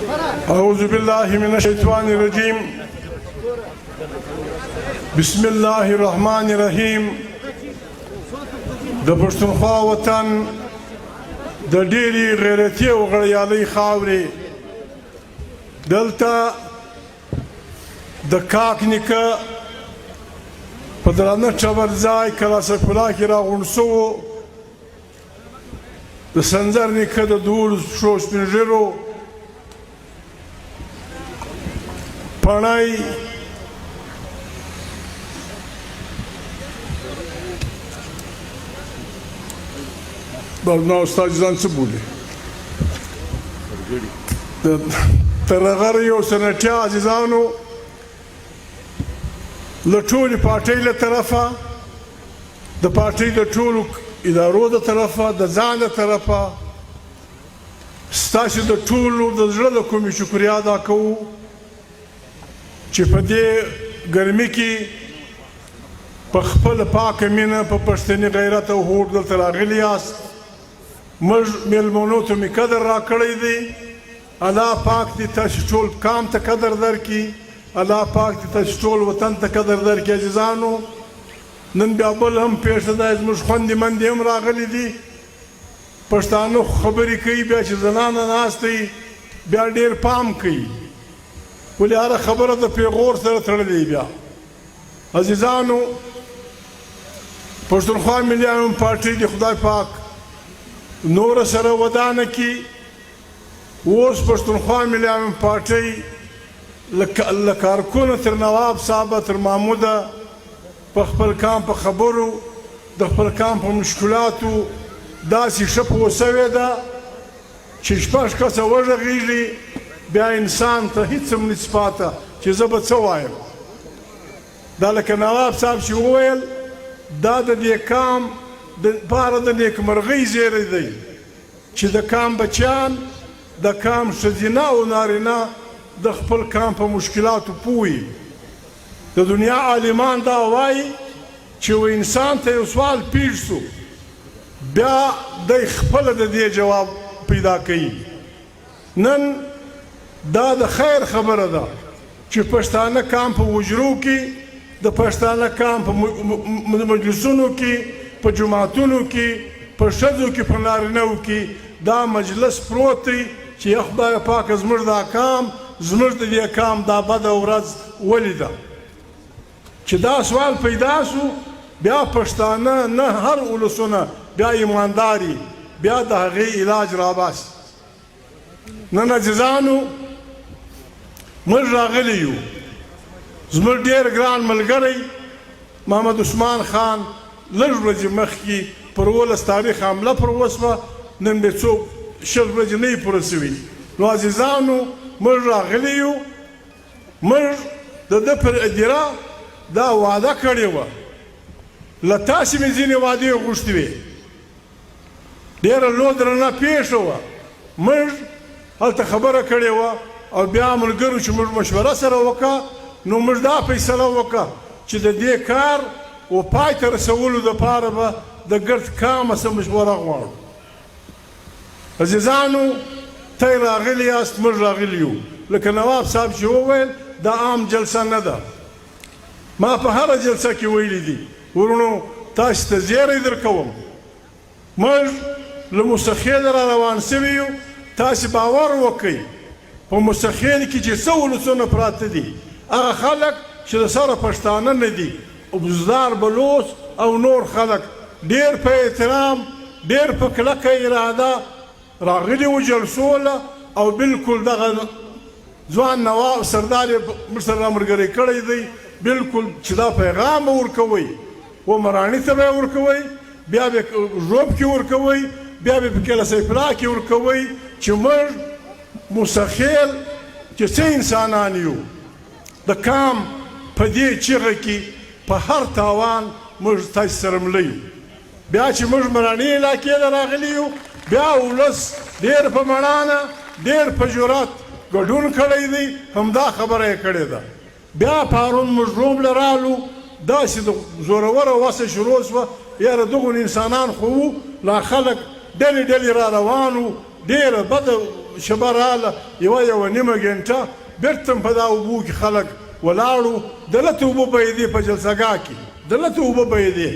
أعوذ بالله من الشيطان الرجيم بسم الله الرحمن الرحيم د پښتونخوا وطن د ډېرې غیرتي او غړیالۍ خاورې دلته د کاک نیکه په درانه ټبر ځای کلاسک الله کې راغونډ شوو د سنځر نیکه د 12 پښو سپین ږیرو پړی برنا استاد ځان څه بولي تر هغه یو سنټیا عزیزانو له ټولې پارټۍ له طرفه د پارټۍ د ټولو ادارو د طرفه د ځان له طرفه ستاسو د ټولو د زړه له کومې شکریا ادا کوو چې په دې ګرمۍ کې په خپله پاکه مینه په پښتني غیرت او هوډ دلته راغلي یاست موږ میلمنو ته مې قدر راکړی دی الله پاک دې تاسو ټول کام ته قدر درکړي الله پاک دې تاسو ټول وطن ته قدر درکړي عزیزانو نن بیا بل هم پېښه ده زموږ خویندې مندې هم راغلي دي پښتانه خبرې کوي بیا چې زنانه ناست دی بیا ډېر پام کوي ولې هره خبره د پیغور سره تړلې بیا عزیزانو پښتونخوا ملي عوام پارټۍ د خدای پاک نور سره ودانه کړي اوس پښتونخوا ملي عوام پارټۍ له کارکونه تر نواب صاحبه تر محموده په خپل کام په خبرو د خپل کام په مشکلاتو داسې ښه پوه سوې ده چې شپږ کسه وغږېږي بیا انسان ته هیڅ هم نشي پاته چې زه به څه وایم دا لکه نواب صاحب چې وویل دا د دې کام دپاره د نیکمرغۍ زیری دی چې د کام بچیان د کام ښځینه او نارینه د خپل کام په مشکلاتو پوه د دنیا عالمان دا وایي چې و انسان ته یو سوال پیښ سو بیا دی خپله د دې جواب پیدا کوي نن دا د خیر خبره ده چې پښتانه کام په وجرو کې د پښتانه کام په مجلسونو کې په جماعتونو کې په ښځو کې په نارینهو کې دا مجلس پروت دی چې یا خدای پاکه زموږ دا کام زموږ د دې کام دا بده ورځ ولیده چې دا سوال پیدا سو بیا پښتانه نه هر ولسونه بیا ایمانداري بیا د هغې علاج راباسي نن عزیزانو موږ راغلی یو زموږ ډېر ګران ملګری محمد عثمان خان لږ ورځې مخکې پر 11 تاریخ حمله پر وسوه نن بیا څوک 20 ورځې نه یې پوره سوي نو عزیزانو موږ راغلی یو موږ د ده پر اداره دا وعده کړې وه له تاسې مې ځینې وعدې غوښتې وې ډېره لو درنه پېښه وه موږ هلته خبره کړې وه او بیا ملګرو چې موږ مشوره سره وکړه نو موږ دا فیصله وکړه چې د دې کار و پای ته رسولو دپاره به د ګرد کامه څه مشوره غواړو عزیزانو تی راغلي یاست موږ راغلي یو لکه نواب صاحب چې وویل دا عام جلسه نه ده ما په هره جلسه کې ویلي دي ورونو تاسو ته زیری درکوم موږ له مستخیل را روان سوي یو تاسو باور وکئ په مستخیل کې چې څه ولسونه پراته دي هغه خلک چې د سره پښتانه نه دي ابوزدار بلوچ او نور خلک ډېر په احترام ډېر په کلکه اراده راغلي وو جلسو له او بلکل دغه ځوان نواب سردار یې موږ سره ملګری کړی دی بلکل چې دا پیغام به ورکوئ و مراڼي ته به یې ورکوئ بیا به ژوب کې ورکوئ بیا به په کله سیف الله کې ورکوئ چې موږ مستخیل چې څه انسانان یو د کام په دې چیغه کې په هر تاوان موږ تاسو سره مله یو بیا چې موږ مراڼي علاقې ته راغلي یو بیا ولس ډېر په مړانه ډېر په جرات ګډون کړی دی همدا خبره یې کړې ده بیا پرون موږ روم له رالو داسې د زوروره وسه شروع شوه یاره دغو انسانان خو لا خلک ډلې ډلې را روان وو ډېره بده شپه راله یوه نیمه ګنټه بېرته په دا اوبو کې خلک ولاړو دلته اوبه بهېدې په جلسهګاه کې دلته اوبه بهېدې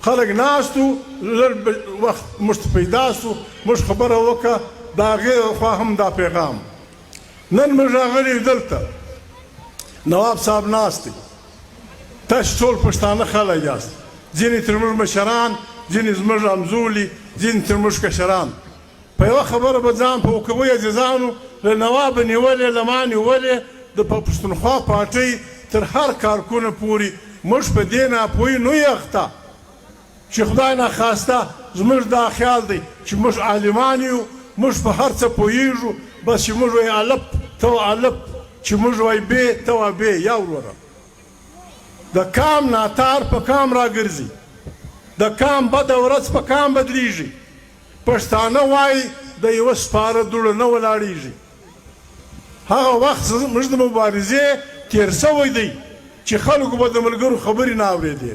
خلک ناست وو لږ وخت موږ ته پیدا سو موږ خبره وکړه د هغې خوا هم دا پیغام نن موږ راغلي یو دلته نواب صاحب ناست دی تاسو ټول پښتانه خلک یاست ځینې تر موږ مشران ځینې زموږ همزولي ځینې تر موږ کشران په یوه خبره به ځان پوه عزیزانو له نواب نیولې له ما نیولې د پښتونخوا پارټۍ تر هر کارکونه پورې موږ په دې ناپوهي نه یو اخته چې خدای ناخواسته زموږ دا خیال دی چې موږ عالمان یو موږ په هر څه پوهېږو بس چې موږ وایي الپ ته الپ چې موږ وایي بې ته وایي بې یا وروره د کام ناتار په کام راګرځي د کام بده ورځ په کام بدلیږي پښتانه وایي د یوه سپاره دوړه نه ولاړېږي هغه وخت موږ د مبارزې تېر سوی دی چې خلکو به د ملګرو خبرې نه اورېدې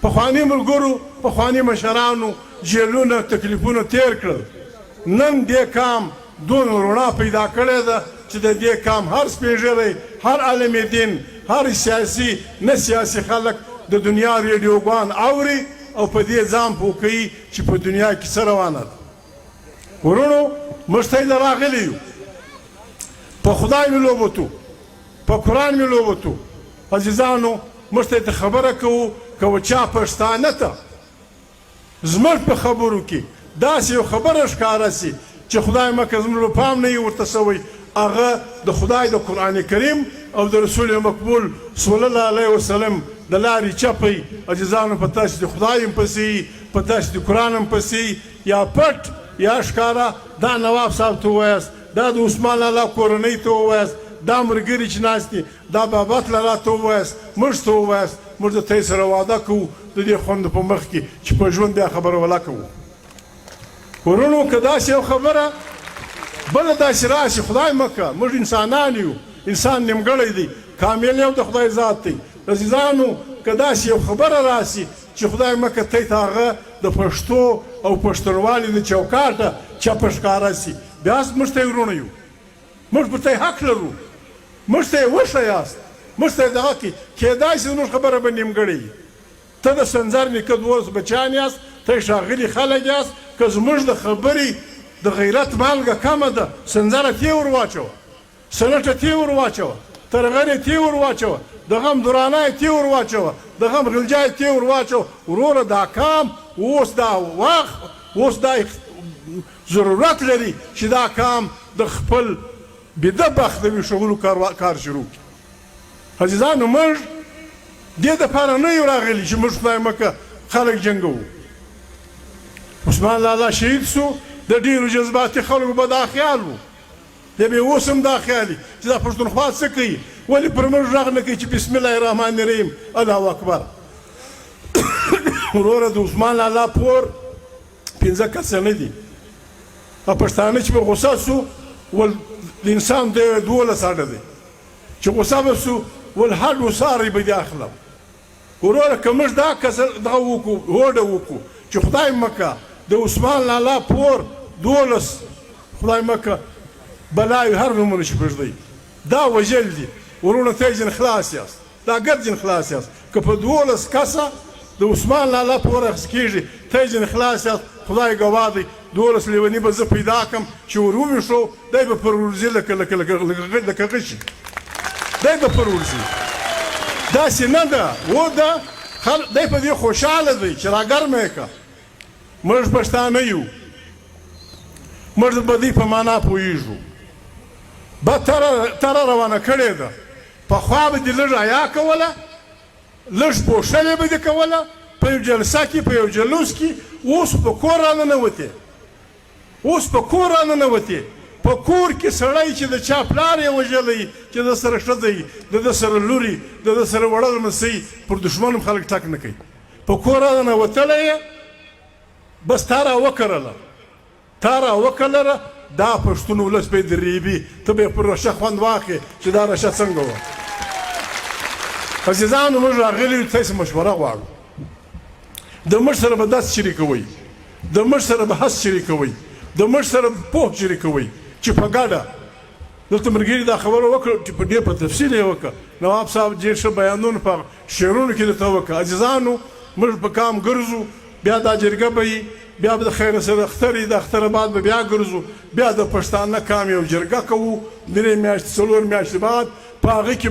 پخواني ملګرو پخواني مشرانو جیلونه تکلیفونه تېر کړل نن دې کام دونه رڼا پیدا کړې ده چې د دې کام هر سپین ږیری هر عالم دین هر سیاسي نه سیاسي خلک د دنیا ریډیوګان اوري او په دې ځان پوه کوي چې په دنیا کې څه روانه ده ورونو موږ ته یې راغلي یو په خدای مې لوبوتو په قرآن مې لوبوتو عزیزانو موږ ته یې خبره کوو که چا پښتانه ته زموږ په خبرو کې داسې یو خبره ښکاره سي چې خدای مکه زموږ پام نه وي ورته سوی هغه د خدای د قرآن کریم او د رسول مقبول صلی الله علیه وسلم د لارې چپی عزیزانو په تاسې د خدای هم پسې په تاسې د قرآن هم پسې یا پټ یا ښکاره دا نواب صاحب ته ووایاست دا د عثمان لالا کورنۍ ته ووایاست دا ملګري چې ناست دي دا بابت لالا ته ووایاست موږ ته ووایاست موږ د تی سره واده کوو د دې خوندو په مخ کې چې په ژوند بیا خبره ولا کوو ورونو که داسې یو خبره بله داسې راشي خدای مکه موږ انسانان یو انسان نیمګړی دی کامل یو د خدای ذات دی عزیزانو که داسې یو خبره راشي چې خدای مکه تی ته هغه د پښتو او پښتونوالي د چوکاټه چپه ښکاره سي بیا موږ ته یې ورونه یو موږ پر ته حق لرو موږ ته یې وښه یاست موږ ته یې دغه کې کیدای شي زموږ خبره به نیمګړې وي ته د سنځر نیکه دوست بچیان یاست ته ښاغلي خلک یاست که زموږ د خبرې د غیرت مالګه کمه ده سنځره تې ور واچوه سنټه تې ور واچوه ترغنې تې ور واچوه د غم درانه یې تې ور واچوه د غم غلجا یې تې ور واچوه وروره دا کام اوس دا وخت اوس دا ضرورت لري چې دا کام د خپل بده بخت د ویښولو کار شروع کړي عزیزانو موږ دې دپاره نه یو راغلي چې موږ خدای مکه خلک جنګوو عثمان لالا شهید سو د ډېرو جذباتي خلکو به دا خیال و د به اوس هم دا خیال وي چې دا پښتونخوا څه کوي ولې پر موږ غږ نه کوي چې بسم الله الرحمن الرحیم الله اکبر وروره د عثمان لالا پور 15 کسه نه دي او پښتانه چې په غوسه سو ول د انسان د 12 اډه دی چې غوسه به سو ول هر وساري به دې اخلم وروره که موږ دا کسه دغه وکړو هوډه وکړو چې خدای مکه د عثمان لالا پور 12 خدای مکه بلای هر نمونه چې پرېږدئ دا وژل دي ورونه ته ځین خلاص یاست دا ګرد ځین خلاص یاست که په 12 کسه د عثمان لالا پور اخیست کېږي ته ځین خلاص یاست خدای ګواه دی 12 لیوني به زه پیدا کړم چې ور وویښو دی به پر ورځي لکه غشي دی به پر ورځي داسې نه ده و ده دی په دې خوشحاله دی چې راګرمه یې کړه موږ پښتانه یو موږ د بدۍ په معنا پوهېږو بد تره روانه کړې ده پخوا به دې لږ حیا کوله لږ پوښلې به دې کوله په یو جلسه کې په یو جلوس کې اوس په کور راننوتې اوس په کور راننوتې په کور کې سړی چې د چا پلار یې وژلی چې د سره ښځه یي د ده سره لوري د ده سره وړه لمسۍ پر دښمن هم خلک ټک نه کوي په کور راننوتلی یې بس تا را وکرله تا را وکرله دا پښتون ولس به یې درېبي ته به یې پر رشه خوند واخلې چې دا رشه څنګه وه عزیزانو موږ راغلي یو تاسې مشوره غواړو د موږ سره به داسې شریکوئ د موږ سره به هڅ شریکوئ د موږ سره پوه شریکوئ چې په ګډه دلته ملګري دا خبره وکړه چې په ډېر په تفصیل یې وکړه نواب صاحب ډېر ښه بیانونه په شعرونو کې درته وکړه عزیزانو موږ په کام ګرځو بیا دا جرګه به وي بیا به د خیر سره اختر وي د اختر بعد به بیا ګرځو بیا د پښتانه کام یو جرګه کوو درې میاشتې څلور میاشتې بعد په هغه کې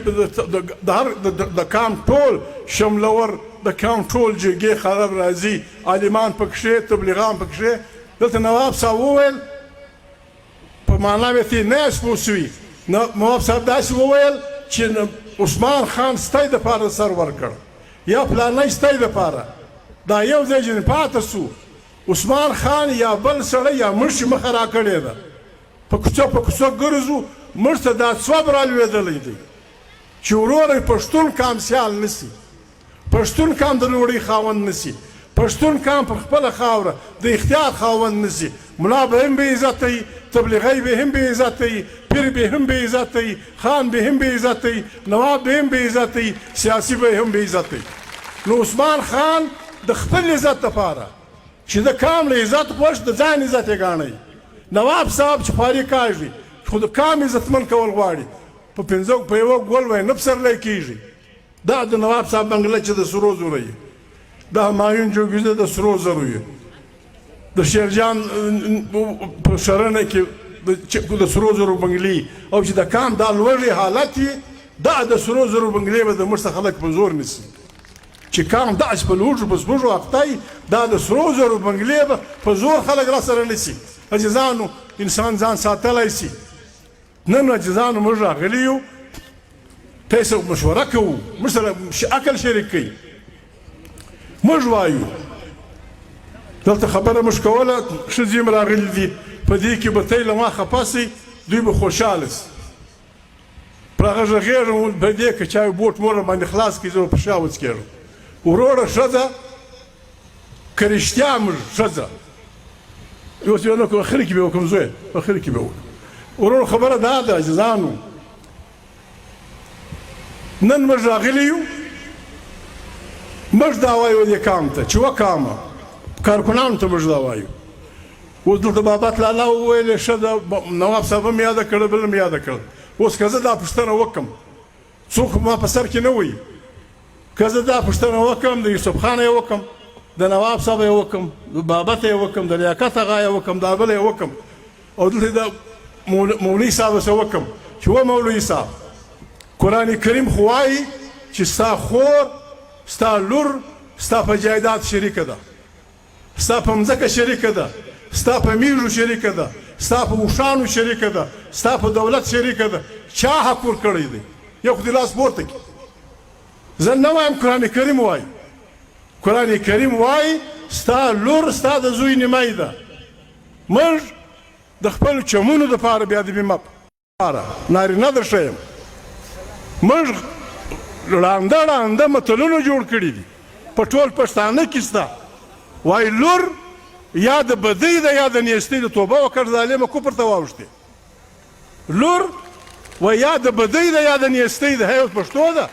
د کام ټول شملور د کام ټول جرګې خراب راځي عالمان پکښې تبلیغان پکښې دلته نواب صاحب وویل په معنا به ترې نه یاست پوه سوي نواب صاحب داسې وویل چې عثمان خان ستی دپاره سر ورکړ یا پلانی ستی دپاره دا یو ځای چې پاته سو عثمان خان یا بل سړی یا موږ چې مخه را کړې ده په کوڅه په کوڅه ګرځو موږ ته دا څوب را لوېدلی دی چې وروره پښتون کام سیال نسي پښتون کام د لوړۍ خاوند نسي پښتون کام په خپله خاوره د اختیار خاوند نسي ملا به هم بې عزته وي تبلیغی به هم بې عزته وي پیر به هم بې عزته وي خان به هم بې عزته وي نواب به هم بې عزته وي سیاسي به هم بې عزته وي نو عثمان خان د خپل عزت دپاره چې د کام له عزت خوښ د ځان عزت یې ګاڼئ نواب صاحب چې خواري کاږي خو د کام عزتمن کول غواړي په یوه ګول به یې نه پسرلی کېږي دا د نواب صاحب بنګله چې د سرو زرو یې د همایون جوګیزه د سرو زرو یې د شیرجان په شرنه کې د سرو زرو بنګلې او چې د کام دا لوړې حالت یې دا د سرو زرو بنګلې به د موږ څخه خلک په زور نیسي چې کام داسې په لوږو په سپوږو اخته دا د سرو زرو بنګلې به په زور خلک را سره نیسي عزیزانو انسان ځان ساتلی سي نن عزیزانو موږ راغلي یو تاسو مشوره کوو موږ سره عقل شریک کوي موږ وایو دلته خبره موږ کوله ښځې هم راغلي دي په دې کې به تی له ما خفه سي دوی به خوشحاله سي پر هغه غږېږم په دې که چا بوټ مور باندې خلاص کړي زه به په شا وڅکېږم وروره ښځه که رښتیا موږ ښځه اوس یو نه کوم اخر کې به وکړم زوی اخر کې به وکړم ورور خبره دا ده عزیزانو نن موږ راغلي یو موږ دا وایو دې کام ته چې وکامه کارکنانو ته موږ دا وایو اوس دلته بابات لالا وویلې ښه ده نواب صاحب هم یاده کړه بل هم یاده کړه اوس که زه دا پوښتنه وکړم څوک ما په سر کې نه وایي که زه دا پوښتنه وکړم د یوسف خان یې وکړم د نواب صاحب یې وکړم د بابت یې وکړم د لیاقت هغه یې وکړم د بل یې وکړم او دلته د مولوي صاحب څه وکړم چې و مولوي صاحب قرآن کریم خو وایي چې ستا خور ستا لور ستا په جایداد شریکه ده ستا په مځکه شریکه ده ستا په میږو شریکه ده ستا په اوښانو شریکه ده ستا په دولت شریکه ده چا حق ورکړی دی یو خو دې لاس پورته کړي زه نه وایم قرآن کریم وایي قرآن کریم وایي ستا لور ستا د زوی نیمایي ده موږ د خپلو چمونو دپاره بیا د بیمه لپاره نارینه در ښیم موږ ړانده ړانده متلونه جوړ کړي دي په ټول پښتانه کې سته وایي لور یا د بدۍ ده یا د نیستۍ د توبه وکړ ظالمه کفر ته واوښتې لور و یا د بدۍ ده یا د نیستۍ ده هی پښتو ده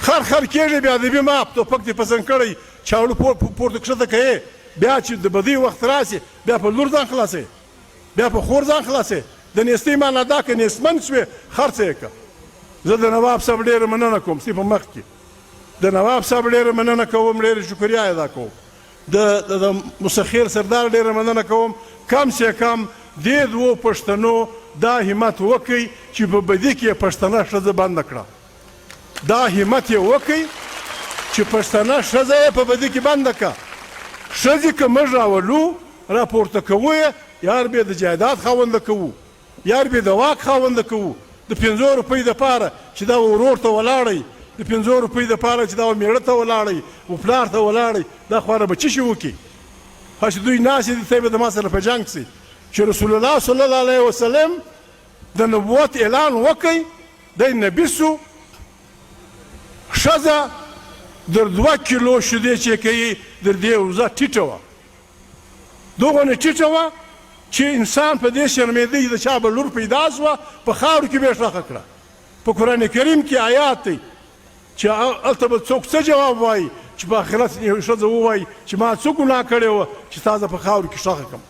خر کېږي بیا د بیمه توپک دې پسند کړی چاړو پورته کښته کوې بیا چې د بدۍ وخت راسي بیا په لور ځان خلاصوې بیا په خور ځان خلاصوې د نیستۍ معنا دا که نیستمن شوې خرڅه یې کړه زه د نواب صاحب ډېره مننه کوم ستی په مخ کې د نواب صاحب ډېره مننه کوم ډېره شکریا ادا کوم د مسخیر سردار ډېره مننه کوم کم سے کم دې دوو پښتنو دا همت وکړئ چې په بدي کې پښتنه ښځه بنده کړه دا همت یې وکړئ چې پښتنه ښځه یې په بدي کې بنده کړه ښځې که موږ راولو راپورته کوو یې یار بې د جایداد خاونده کوو یار بې د واک خاونده کوو د 500 روپۍ دپاره چې دا ورور ته ولاړئ د 500 روپۍ دپاره چې دا میړه ته ولاړئ و پلار ته ولاړئ دا خواره به څه شي وکړي هسې دوی ناستې دي تی به د ما سره په جنګ سي چې رسول الله صلی الله علیه وسلم د نبوت اعلان وکړئ دی نبي سو ښځه در 2 کیلو شیدې چې کوي در دې اوزه ټیټه وه دوغونه ټیټه وه چې انسان په دې شرمېدی د چا به لور پیدا سوه په خاورو کې به یې ښخه کړه په قرآن کریم کې آیات دی چې هلته به څوک څه جواب وایي چې په آخرت ښځه ووایي چې ما څه ګناه کړې وه چې تا زه په خاورو کې ښخه کړم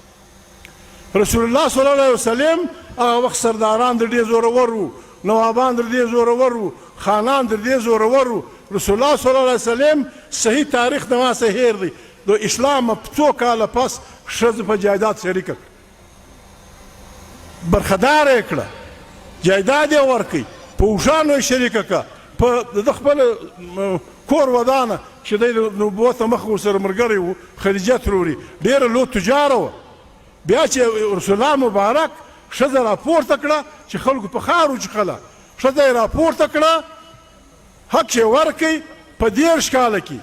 رسول الله صلی الله علیه وسلم هغه وخت سرداران د ډېر زورور وو، نوابان د ډېر زورور وو، خانان د ډېر زورور وو. رسول الله صلی الله علیه وسلم صحیح تاریخ د ما څه هیر دی، د اسلام په څو کاله پس ښځه په جایداد شریکه کړه، برخداره یې کړه، جایداد یې ورکړي، په اوښانو یې شریکه کړه، په د خپل کور ودانه چې دی د نبوت مخ ورسره ملګری وو، خدیجه تروري ډېره لو تجاره وه. بیا چې رسول الله مبارک ښځه راپورته کړه چې خلکو په خار وچخله، ښځه یې راپورته کړه، حق یې ورکړئ. په 30 کاله کې،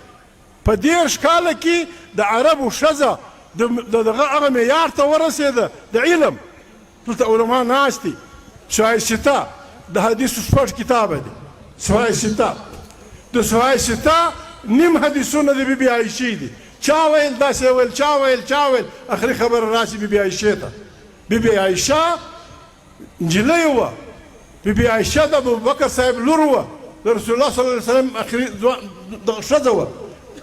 په 30 کاله کې د عربو ښځه دغه هغه معیار ته ورسېده د علم. دلته علما ناست دي، سوای سته د حدیثو 6 کتابه دي، سوای سته د سوای سته نیم حدیثونه د بیبي عایشې دي. چا ویل داسې ویل، چا ویل، چا ویل، اخري خبره راشي بیبي عایشې ته. بیبي عایشه نجلۍ وه، بیبي عایشه د ابوبکر صاحب لور وه، د رسول الله صلی الله علیه وسلم اخري دغه ښځه وه.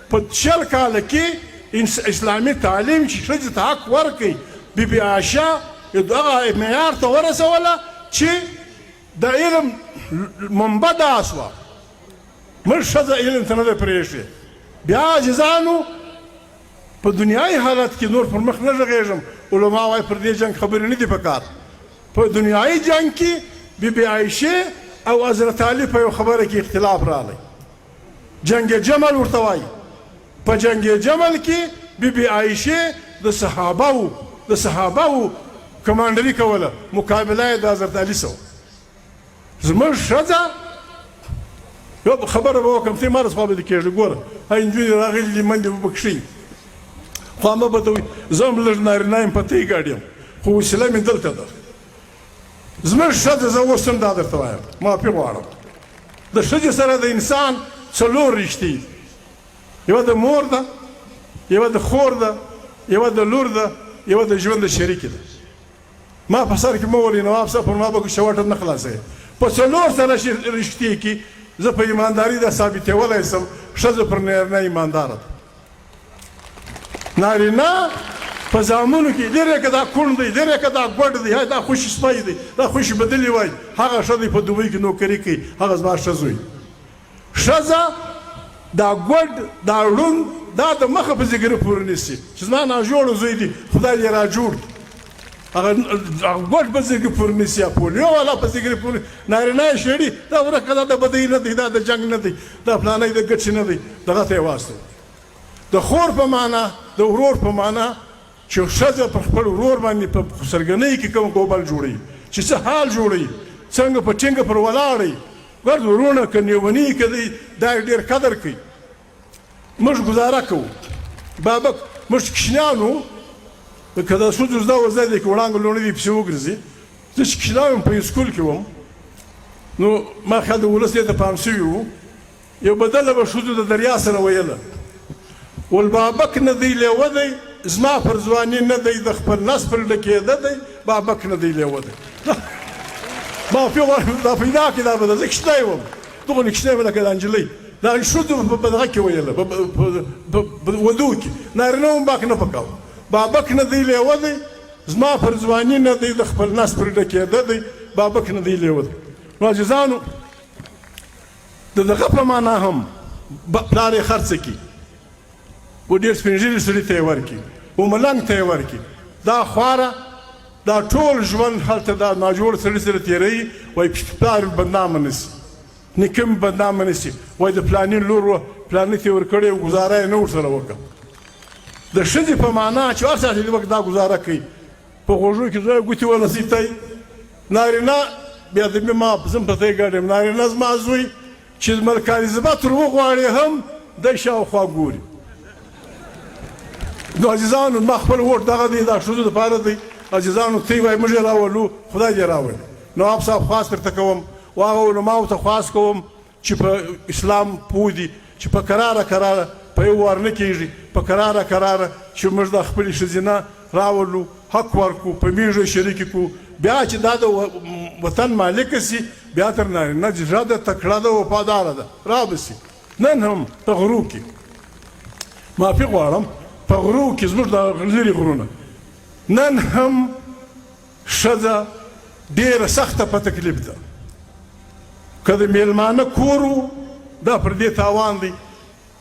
په 40 کاله کې اسلامي تعلیم چې ښځې ته حق ورکړي، بیبي عایشه دغه معیار ته ورسوله چې د علم منبع دا شوه. موږ ښځه علم ته نه ده پرېښې. بیا عاجزانو په دنیایي حالت کې نور پر مخ نه غږېږم، علما وایي پر دې جنګ خبرې نه دي پکار. په دنیایي جنګ کې بیبي عایشې او حضرت علي په یو خبره کې اختلاف راغلی، جنګ جمل ورته وایي. په جنګ جمل کې بیبي عایشې د صحابهو کمانډري کوله، مقابله یې د حضرت علي سره. زموږ ښځه یو خبره به وکړم، ته ما رسخوا به دې کېږي، ګوره هغه نجونې راغلي دي، منډې به پکې ښي، خو همه به ته وایي زه هم لږ نارینه یم، په ته یې ګاډ یم، خو وسیله مې دلته ده. زموږ ښځه زه اوس هم دا درته وایم، معافي غواړم، د ښځې سره د انسان 4 رشتې دي، یوه د مور ده، یوه د خور ده، یوه د لور ده، یوه د ژوند د شریکې ده. ما په سر کې مه ولي نواب صاحب، پر ما به شواټه نه خلاصوي. په 4 سره رشتې کې زه په ایمانداري دا ثابتولی شم ښځه پر نارینه ایمانداره ده. نارینه په زامنو کې لرې که دا کونډ دی، لرې که دا ګوډ دی، دا خوشي سپی دی، دا خوشي بدلې وایي، هغه ښه دی په دوبۍ کې نوکري کوي، هغه زما ښه زوی. ښځه دا ګوډ دا ړوند دا د مخه په ځګره پورې نیسي چې زما ناجوړه زوی دی، خدای دې را جوړ کړي، هغه ګوډ په ځګره پورې نیسي، یا پولیو والا په ځګره پورې. نارینه یې شړي، دا ورکه دا د بدۍ نه دی، دا د جنګ نه دی، دا فلانی د ګټې نه دی، دغه ته یې واستوي. د خور په معنا، د ورور په معنا چې ښځه پر خپل ورور باندې په سرګنۍ کې کوم ګوبل جوړوي، چې څه حال جوړوي، څنګه په ټینګه پر ولاړی، ګرد ورونه که نیوني که دی، دا ډېر قدر کوي. موږ ګزاره کوو، بابک موږ کشنیان وو، که د ښځو زده ورزده دی که وړانګه لوڼه دې پسې وګرځي. زه چې کشنیان وم په سکول کې وم، نو ما خیال د ولس دې ته پام شوي وو، یو بدله به ښځو د دریا سره ویله، ول بابک نه دی لیوه دی، زما پر ځواني نه دی، د خپل نس پر ډکېده دی، بابک نه دی لیوه دی. معافي غواړم، دا پیدا کړې دا به ده، زه کشنی وم، دغه کشنی به لکه د نجلۍ، دا ښځو په دغه کې ویله، په ودو کې، نارینه هم باک نه پکاوه. بابک نه دی لیوه دی، زما پر ځواني نه دی، د خپل نس پر ډکېده دی، بابک نه دی لیوه دی. نو عزیزانو د دغه په معنا هم پلار یې خرڅه کړي، و ډېر سپین ږیري سړي ته یې ورکړي، و ملنګ ته یې ورکړي. دا خواره دا ټول ژوند هلته دا ناجوړ سړي سره تېروي، وایي پلار یې بدنامه نه شي، نیکه مې بدنامه نه شي، وایي د فلاني لور وه، فلاني ته یې ورکړې وه، ګزاره یې نه ورسره وکړه. د ښځې په معنا چې هر ساعت یې وخت دا ګزاره کوي، په غوږو کې زوی ګوتې ونڅېتی. نارینه بیا د مې ما زه هم په ته یې ګډ یم، نارینه زما زوی چې ملکالزبه تر وغواړي هم دی شاوخوا ګوري. نو عزیزانو ما خپل ووټ دغه دی، دا ښځو دپاره دی. عزیزانو ته یې وایي موږ یې راولو، خدای دې راولي. نواب صاحب خواست درته کوم، و هغه علماو ته خواست کوم چې په اسلام پوه دي، چې په کراره په یو وار نه کېږي، په کراره چې موږ د خپلې ښځینه راولو، حق ورکړو، په میږه شریکې کړو. بیا چې دا د وطن مالکه سي، بیا تر نارینه جژه ده، تکړه ده، وفاداره ده، را به سي. نن هم په غرو کې معافي غواړم، په غرو کې زموږ د لرې غرونه نن هم ښځه ډېره سخته په تکلیف ده. که د میلمانه کور و دا پر دې تاوان دی،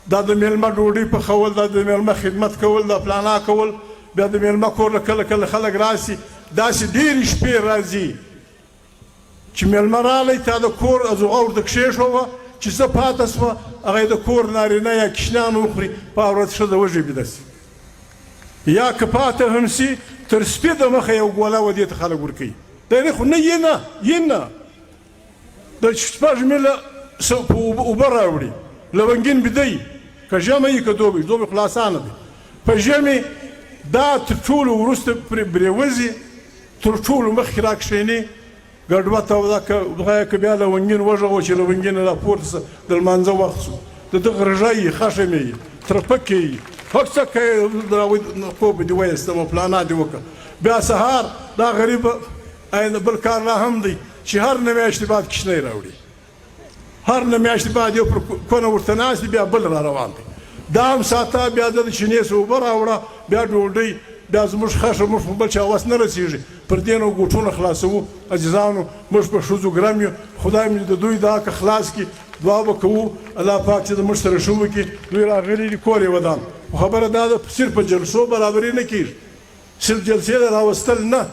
دا د میلمه ډوډۍ پخول، دا د میلمه خدمت کول، دا پلانا کول، بیا د میلمه کور له کله کله خلک راسي، داسې ډېرې شپې راځي چې میلمه رالی تا د کور ازوغه ورته کښېښوه چې څه پاته سوه هغه یې د کور نارینه یا کشنیان وخوري، په ورځ ښځه وږې بیده سي. یا که پاته هم سي تر سپي د مخه یو ګوله و دې ته خلک ورکوي. دی خو نه یې نه یې نه د شپږ میله اوبه راوړي لونګین بیده که ژمی یي که دوبی خو اسانه دی. په ژمي دا تر ټولو وروسته پرې برېوځي، تر ټولو مخکې را کښېني ګډوه توده که که بیا لونګین وغږوه چې لونګین را پورته سه د لمانځه وخت سو، د ده غرژه یي خښمې یي ترپکې یي هر څه کوې خوب دې وایستمه پلانا دې وکړه. بیا سهار دا غریبه بل کار لا هم دی چې هر نه میاشتې بعد کشنۍ راوړي، هر نه میاشتې بعد یو پر کونه ورته ناست دی بیا بل را روان دی. دا هم ساته بیا د چینې څه اوبه راوړه، بیا ډوډۍ، بیا زموږ خښه موږ په بل چا وس نه رسېږي، پر دې نو ګوټونه خلاصوو. عزیزانو موږ په ښځو ګرم یو، خدای مې د دوی دا که خلاص کړي، دعا به کوو الله پاک چې د موږ سره ښه وکړي. دوی راغلي دي کور یې ودان، خو خبره دا ده صرف په جلسو برابري نه کېږي، صرف جلسې د راوستل نه.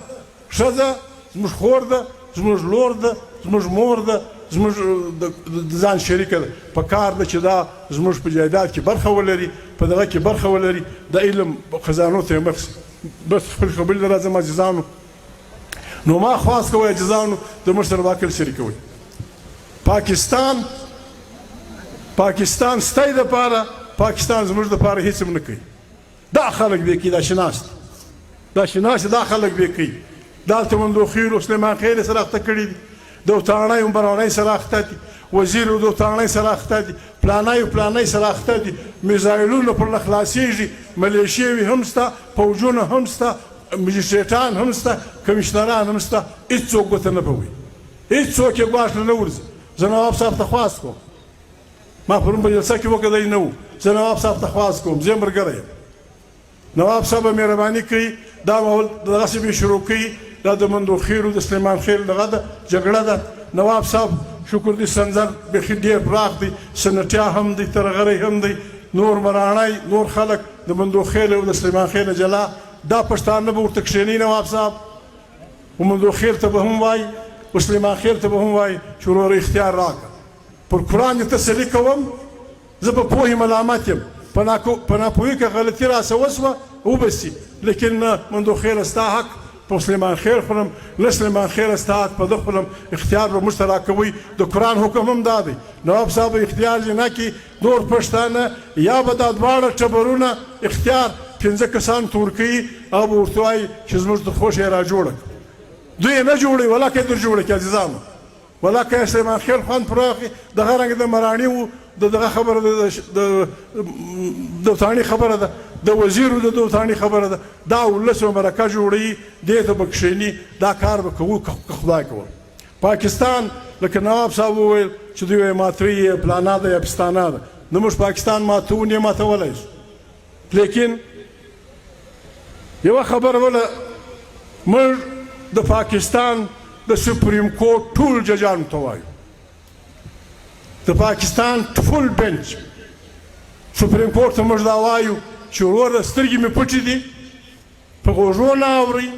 ښځه زموږ خور ده، زموږ لور ده، زموږ مور ده، زموږ د ځان شریکه ده. په کار ده چې دا زموږ په جایداد کې برخه ولري، په دغه کې برخه ولري، د علم خزانو ته یې مخ سي. بس خپل خبرې ته راځم عزیزانو. نو ما خواست کوئ عزیزانو د موږ سره دا عقل شریکوئ. پاکستان ستای دپاره، پاکستان زموږ دپاره هېڅ هم نه کوي. دا خلک بې کوي، دا شناست دا خلک بې کوي. دلته مندوخیل او سلیمان خېل سره اخته کړي دي، د وتاڼۍ برانۍ سره اخته دي، وزیر د وتاڼۍ سره اخته دي، پلانۍ سره اخته دي، میزایلونه پر نه خلاصېږي، ملیشیې هم شته، پوجونه هم شته، مجسټریټان هم شته، کمیشنران هم شته، هېڅوک ګوته نه به وایي، هېڅوک یې ګواښ نه ورځي. زه نواب صاحب ته خواست کوم، ما پرون په جلسه کې وکړه دی نه و، زه نواب صاحب ته خواست کوم، زه یې ملګری یم. نواب صاحب به مهرباني کوي دا مول دغسې به شروع کوي، دا د مندوخیلو د سلیمان خېل دغه ده جګړه ده. نواب صاحب شکر دې سنځر بیخي ډېر پراخ دی، سنټیا هم دی، ترغری هم دی، نور مراڼی، نور خلک د مندوخیل او د سلیمان خېل جلا، دا پښتانه به ورته کښېني نواب صاحب، و مندوخیل ته به هم وایي، و سلیمان خېل ته به هم وایي چې وروره اختیار راکړه. پر قرآن دې تسلي کوم، زه په پوهې ملامت یم، په ناپوهي که غلطي راسه وسوه وبسي، لیکن نه مندوخیل ستا حق په سلیمان خېل خورم، نه سلیمان خېل ستا حق په ده خورم. اختیار به موږ ته راکوئ، د قرآن حکم هم دا دی. نواب صاحب اختیار یې نه کړي، نور پښتانه یا به دا دواړه ټبرونه اختیار 5 کسان ته ورکوي او به ورته وایي چې زموږ د خوښ یې را جوړه کړه. دوی یې نه جوړوي، ولاکه یې در جوړه کړي عزیزانو، ولاکه یې سلیمان خېل خوند پراخي. دغه رنګه د مراڼي و دغه خبره د وتاڼي خبره ده، د وزیر د وتاڼي خبره ده، دا ولس به مرکه جوړوي، دې ته به کښېني، دا کار به کوو که خدای کول. پاکستان لکه نواب صاحب وویل چې دوی وایي ماتوي یې پلانا ده یا پستانه ده، نه موږ پاکستان ماتوو نه یې ماتولی شو. لیکن یوه خبره بله، موږ د پاکستان د سپریم کورټ ټول ججانو ته وایو، د پاکستان فل بنچ سپریم کورټ ته موږ دا وایو چې وروره سترګې مې پټې دي، په غوږو نه اورئ،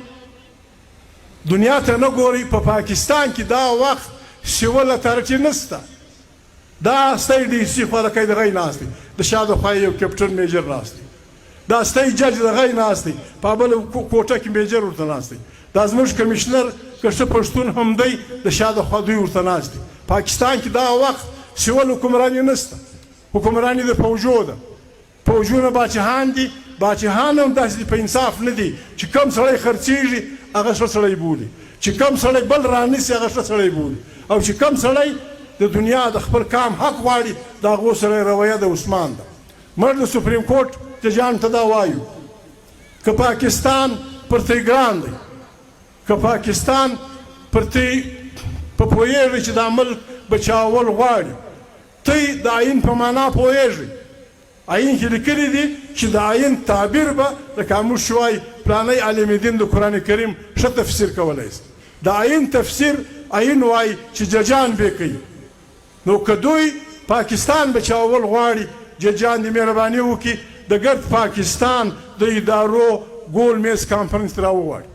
دنیا ته نه ګورئ. په پاکستان کې دا وخت سیول اتارټي نشته، دا ستی ډي سي خوا د دغه یې ناست دی، د شا د خوا یو کیپټن میجر ناست دی، دا ستی جج دغه یې ناست دی، په بله کوټه کې میجر ورته ناست دی، دا زموږ کمیشنر که ښه پښتون هم دی، د شا د خوا دوی ورته ناست دي. پاکستان کې دا وخت سیول حکمراني نشته، حکمراني د فوجو ده، فوجونه باچهان دي، باچهان هم داسې دي په انصاف نه دي چې کم سړی خرڅېږي هغه ښه سړی بولي، چې کم سړی بل رانیسي هغه ښه سړی بولي، او چې کم سړی د دنیا د خپل کام حق غواړي د هغو سره رویه د عثمان ده. موږ د سپریم کورټ ججانو ته دا وایو، که پاکستان پر تی ګران دی، که پاکستان پر تی په پوهېږئ چې دا ملک بچاول غواړي، تی د آیین په معنا پوهېږئ، آیین کې لیکلي دي چې د آیین تعبیر به لکه موږ چې وایي پلانی عالم دین د قرآن کریم ښه تفسیر کولی شي د آیین تفسیر آیین وایي چې ججان به کوي نو که دوی پاکستان بچاول غواړي ججان دې مهرباني وکړي د ګرد پاکستان د ادارو ګول میز کانفرنس راوغواړي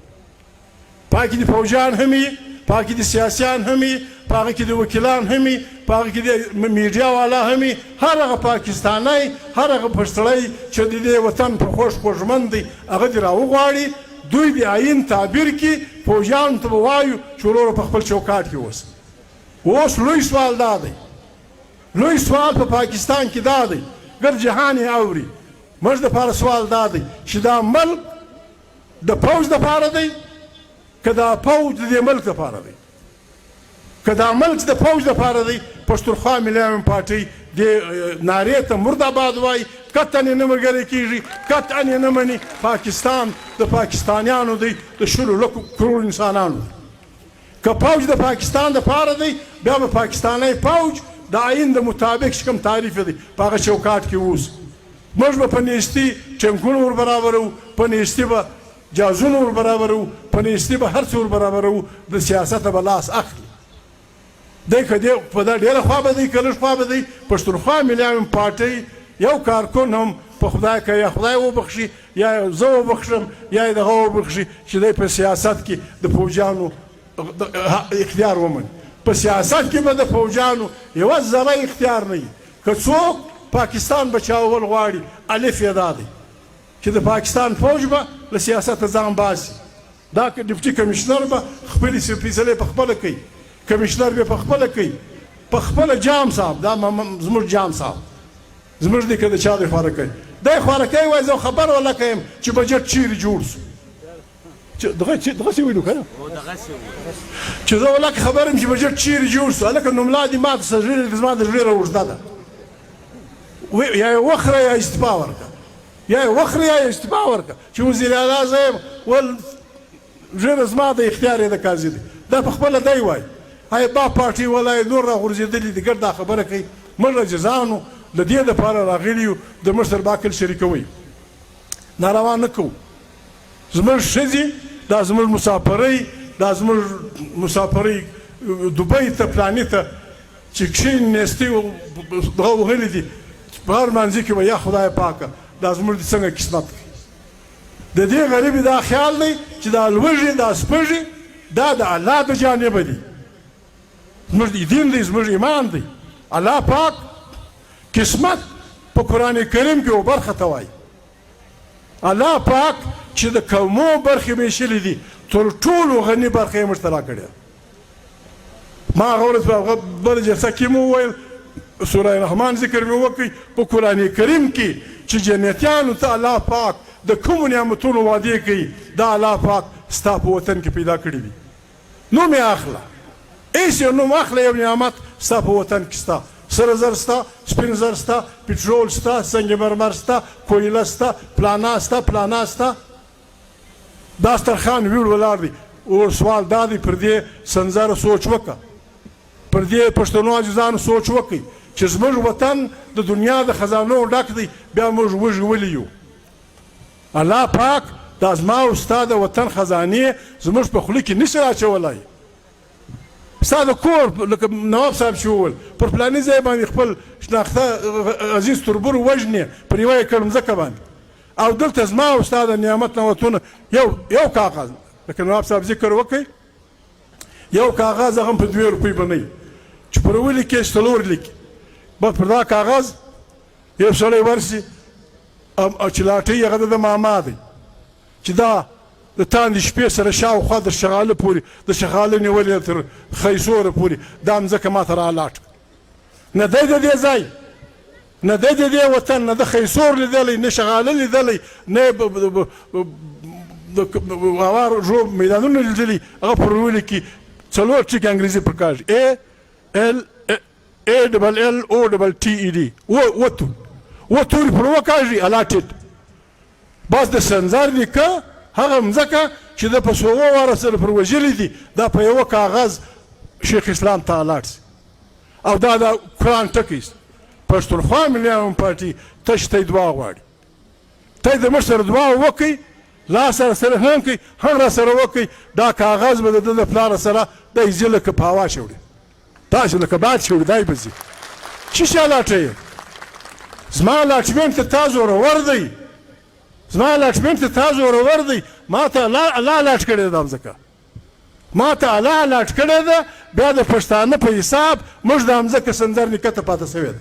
پاکې د فوجان هم وي پاکې د سیاسیان هم وي په هغه کې د وکیلان هم وي په هغه کې د میډیا والا هم وي هر هغه پاکستانی هر هغه پښتړی چې د دې وطن په خوږ خوږمند دی هغه دې راوغواړي دوی د آیین تعبیر کې فوجیانو ته به وایو چې وروره په خپل چوکاټ کې اوسه اوس لوی سوال دا دی لوی سوال په پاکستان کې دا دی ګر جهان یې اوري موږ دپاره سوال دا دی چې دا ملک د پوځ دپاره دی که دا پوځ د دې ملک دپاره دی که دا ملک د پوځ دپاره دی پښتونخوا ملي عوامي پارټۍ دې نارې ته مرداباد وایي قطعا یې نه ملګری کېږي قطعا یې نه مني پاکستان د پاکستانیانو دی د 100 کروړو انسانانو که پوځ د پاکستان دپاره دی بیا به پاکستانی پوځ د آیین د مطابق چې کوم تعریف دی په هغه چوکاټ کې اوسي موږ به په نیستي ټینکونه ور برابرو په نیستي به جازونه ور برابرو په نیستي به هر څه ور برابرو د سیاسته به لاس اخلي دی که دی په دا ډېره خوا به دی که لږ خوا به دی پښتونخوا ملي عوامي پارټۍ یو کارکن هم په خدای که یا خدای وبخښي یا زه وبخښم یا یې دغه وبخښي چې دی په سیاست کې د فوجیانو اختیار ومني په سیاست کې به د فوجیانو یوه ذره اختیار نه وي که څوک پاکستان بچاول غواړي الف یې دا دی چې د پاکستان فوج به له سیاسته ځان باسي دا ډیپټي کمیشنر به خپلې فیصلې په خپله کوي کمیشنر به په خپله کوي په خپله جام صاحب دا زموږ جام صاحب زموږ دی که د چا دی خواره کوي دی خواره کوي وایي زه خبر ولا کوم چې بجټ چیرې جوړ سو دغسې ویلو که نه چې زه ولکه خبر یم چې بجټ چیرې جوړ سو هلکه نوملا دې ما ته زما د ډېره اوږده ده یا یې وخوره یا استعفا ورکړه یا یې وخوره یا یې استعفا ورکړه چې وزیر اعلی زه یم ول ډېره زما د اختیار یې د قاضي دی دا په خپله دی وایي هی با پارټي والا یې نور راغورځېدلي دي ګرد دا خبره کوي موږ رجزانو د دې دپاره راغلي یو د مشر باکل شریکوئ ناروا نه کوو زموږ ښځې دا زموږ مسافرۍ دا زموږ مسافرۍ دوبۍ ته پلاني ته چې کښېني نیستۍ دغه وهلي دي په هر مانځي کې به یا خدای پاکه دا زموږ د څنګه قسمت کوي د دې غریبي دا خیال دی چې دا لوږې دا سپږې دا د الله د جانبه دي زموږ دین دی زموږ ایمان دی الله پاک قسمت په قرآن کریم کې یو برخه ته وایي الله پاک چې د قومو برخې میشلې دي تر ټولو غني برخه یې موږ ته راکړې ما هغه ورځ په هغه بله جلسه کې مو وویل سوره رحمان ذکر مې وکړئ په قرآن کریم کې چې جنتیانو ته الله پاک د کومو نعمتونو وعدې کوي دا الله پاک ستا په وطن کې پیدا کړي دي نوم یې اخله ایس یو نوم اخله یو نعمت ستا په وطن کې ستا سره زر ستا سپین زر ستا پټرول ستا سنگ مرمر ستا کویله ستا پلانا ستا پلانا ستا دا سترخان ویړ ولاړ دی او سوال دا دی پر دې سنځاره سوچ وکړه پر دې پښتنو عزیزانو سوچ وکړئ چې زموږ وطن د دنیا د خزانو ډک دی بیا موږ وږي ولي یو الله پاک دا زما او ستا د وطن خزانې زموږ په خوله کې نشي راچولی ستا د کور لکه نواب صاحب چې وویل پر پلاني ځای باندې خپل شناخته عزیز تربور وژنې پر یوه ایکړ مځکه باندې او دلته زما او ستا د نعمت نعمتونه یو کاغذ لکه نواب صاحب ذکر وکړئ یو کاغذ هغه هم په 2 روپۍ به نه وي چې پر ولي کې 4 لیکي بس پر دا کاغذ یو سړی ورسي او چې لاټۍ هغه د ماما دی چې دا د تاندې شپې سره شاوخوا د شغاله پورې د شغاله نیولې تر خیسوره پورې دا مځکه ما ته رالاټ نه دی د دې ځای نه دی د دې وطن نه د خیسور لیدلی نه شغاله لیدلی نه هوار ژوب میدانونه لیدلي هغه پر ولي کې 4 ټکي انګریزي پر کاږي ALLOTTED و توري پر وکاږي الاټډ بس د سنځار لیکه هغه مځکه چې د په سوغو واره سره پر وژلي دي دا په یوه کاغذ شیخ اسلام ته الاټ سي او دا د قرآن ټکی پښتونخوا ملي پارټي تش ته دعا غواړي. ته د مشر دعا وکړئ، لاس سره هم کوي، هم را سره وکړئ، دا کاغذ به د ده د پلار سره دی ځي لکه په هوا شوړي، تاسې لکه باد شوړي دی به ځي. څه شی لاټوي؟ زما لاټمنټ ته تا زورور دی، زما لاټمنټ ته تا زورور دی. ما ته الله لاټ کړې ده، ځکه ما ته الله لاټ کړې ده. بیا د پښتانه په حساب موږ د همځکه سندر نیکه ته پاته سوی ده.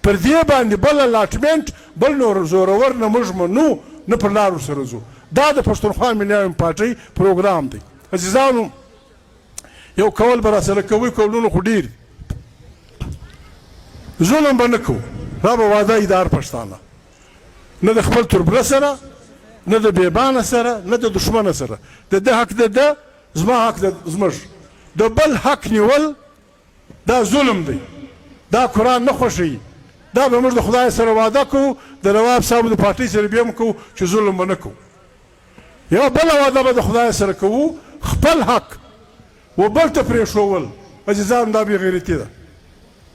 پر دې باندې بل لاټمنټ بل نور زورور نه موږ منو، نه پر لارو سره ځو. دا د پښتونخوا ملي پارټۍ پروګرام دی. عزیزانو، یو کول به راسره کوئ، کولونه خو ډېر دي. ظلم به نه کوو، دا به واده ادار پښتانه، نه د خپل تربله سره، نه د بیبانه سره، نه د دښمنه سره. د ده حق د ده، زما حق د زموږ. د بل حق نیول دا ظلم دی، دا قرآن نه خوښوي. دا به موږ د خدای سره واده کوو، د نواب صاحب د پارټۍ سره بیا هم کوو چې ظلم به نه کوو. یوه بله واده به د خدای سره کوو، خپل حق و بل ته پرېښول. عزیزان، دا بې غیرتي ده.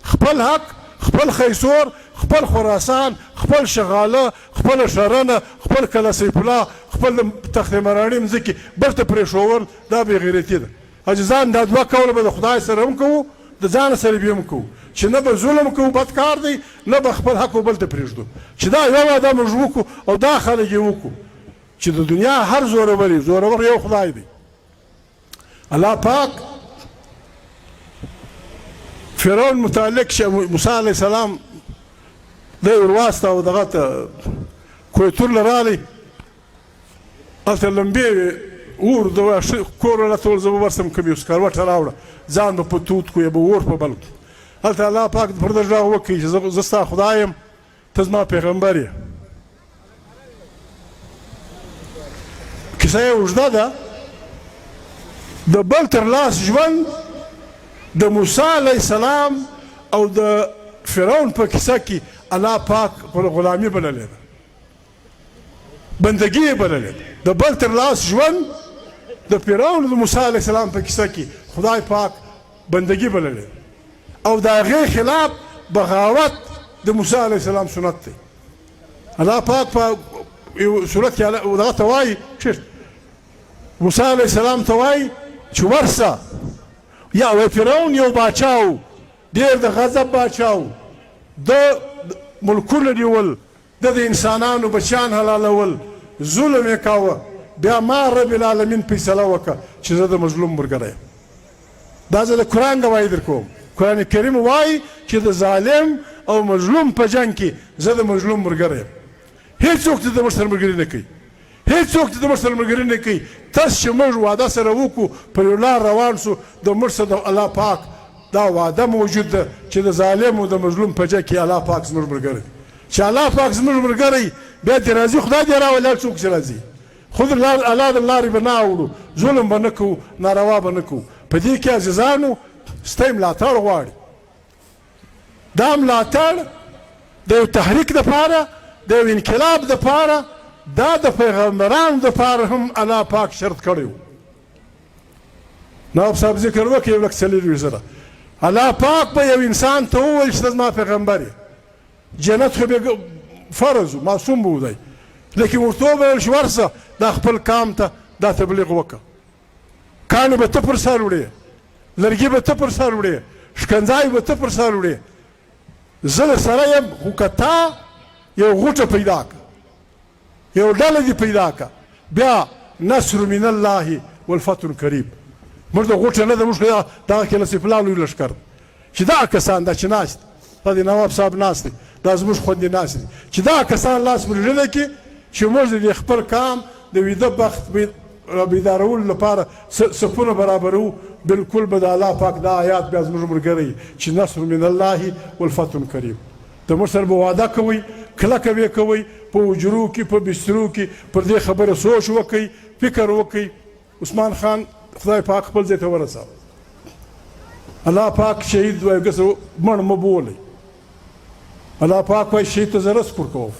خپل حق، خپل خیسور، خپل خراسان، خپل شغاله، خپل شرنه، خپل کله سیف الله، خپل تخت مراڼي مځکې بل ته پرېښول، دا بې غیرتي ده. عزیزان، دا دوه کوله به د خدای سره هم کوو، د ځان سره بیا هم کوو، چې نه به ظلم کوو، بد کار دی، نه به خپل حق بل ته پرېږدو. چې دا یو واده موږ وکړو او دا خلک یې وکړو چې د دنیا هر زورور یو خدای دی. الله پاک فرعون متعلق موسی علیه السلام دی ورواستو او دغه ته کویتور له رالی، هلته لمبې اور د کور راته وویل زه به ورسم کوم یو سکروټه راوړه، ځان به په تود کړو یا به اور په بل کړو. هلته الله پاک پر ده غږ وکړي چې زه ستا خدای یم، ته زما پیغمبر یې. کیسه یې اوږده ده. د بل تر لاس ژوند د موسی علیه السلام او د فرعون په کیسه کې الله پاک پر غلامي بللې ده، بندګي یې بللې ده. د بل تر لاس ژوند د فرعون او د موسی علیه السلام په کیسه کې خدای پاک بندګي بللې ده، او د هغې خلاف بغاوت د موسی علیه السلام سنت دی. الله پاک په یو صورت کې دغه ته وایي، موسی علیه السلام ته وایي چې ورسه، یا وایي فرعون یو باچا و، ډېر د غضب باچا و، د ملکونه نیول، د انسانانو بچیان حلالول، ظلم یې کاوه. بیا ما رب العالمین فیصله وکړه چې زه د مظلوم ملګری یم. دا زه د قرآن ګواهي در کوم. قرآن کریم وایي چې د ظالم او مظلوم په جنګ کې زه د مظلوم ملګری یم. هېڅوک ته د موږ سره ملګري نه کوي، هېڅوک ته د موږ سره ملګري نه کوي. تاسو چې موږ واده سره وکړو، پر یو لار روان سو، د موږ سره د الله پاک دا واده موجود ده چې د ظالم او د مظلوم په جنګ کې الله پاک زموږ ملګری دی. چې الله پاک زموږ ملګری بیا دې راځي، خدای دې راولي، څوک چې راځي خود الله د لارې به نه اوړو، ظلم به نه کوو، ناروا به نه کوو. په دې کې عزیزانو ستی ملاتړ غواړي. دا ملاتړ د یو تحریک دپاره، د یو انقلاب دپاره، دا د پیغمبرانو دپاره هم الله پاک شرط کړی و. نواب صاحب ذکر وکړي 1,40,000 الله پاک به یو انسان ته وویل چې ته زما پیغمبر یې، جنت خو به فرض و، معصوم به و دی، لیکن ورته وویل چې ورسه دا خپل قام ته دا تبلیغ وکړه. کاڼي به ته پر سر وړې، لرګي به ته پر سر وړې، شکنځای به ته پر سر وړې. زه در سره یم، خو که تا یو غوټه پیدا کړه، یو ډله دې پیدا کړه، بیا نصر من الله والفتح قریب. موږ د غوټه نه ده، موږ دغه کې نصیب الله لوی لښکر چې دا کسان دا چې ناست، دا د نواب صاحب ناست دی، دا زموږ خوندې ناست دي، چې دا کسان لاس پر ژړه کړي چې موږ د خپل قام د ویده بخت بیدارولو لپاره صفونه برابرو. بالکل به د الله پاک دا آیات بیا زموږ ملګری چې نصر من الله والفتح قریب. د موږ سره به واده کوئ، کلکه به یې کوئ، په حجرو کې، په بسترو کې پر دې خبره سوچ وکئ، فکر وکئ. عثمان خان خدای پاک خپل ځای ته ورساوه. الله پاک شهید وایي ګسه مړ مه بولئ. الله پاک وایي شهید ته زه رس پر کوم.